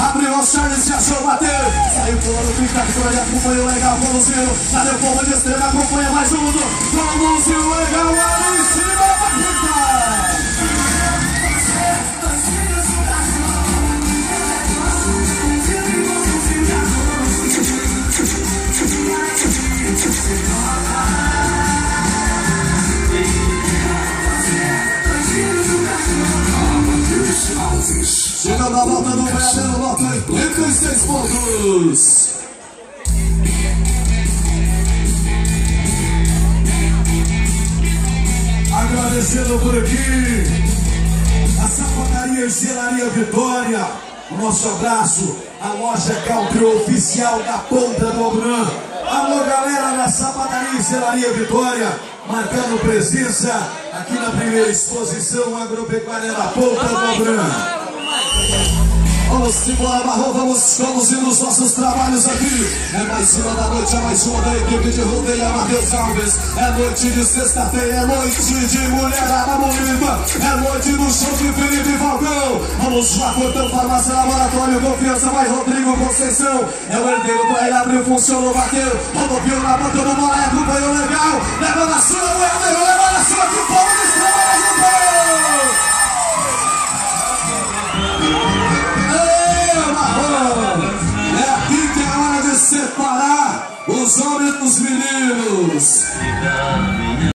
Abriu os Charles, já achou bater. Saiu pulando, fica a vitória, acompanhou legal, conduziu. Já deu bomba de estrela, acompanha mais um. Conduziu legal, ali em cima da quinta. Chegando a volta do verdadeiro lote, 86 pontos. Agradecendo por aqui a Sapataria e Gelaria Vitória. O nosso abraço, a loja Country oficial da Ponta do Abram. Alô galera da Sapataria e Gelaria Vitória, marcando presença aqui na primeira exposição agropecuária da Ponta do Abram. Vamos embora, Marrom, vamos conduzindo os nossos trabalhos aqui. É mais uma da noite, é mais uma da equipe de rodeio, Matheus Alves. É noite de sexta-feira, é noite de mulherada bonita. É noite do show de Felipe Falcão. Vamos lá, Portão Farmácia, Laboratório, Confiança, vai Rodrigo Conceição. É o herdeiro pra ele abrir, funcionou, bateu. Rodopiou na ponta do bola, acompanhou legal. Leva na sua, o herdeiro leva na sua, que povo de estrela, mais um gol! É aqui que é hora de separar os homens dos meninos.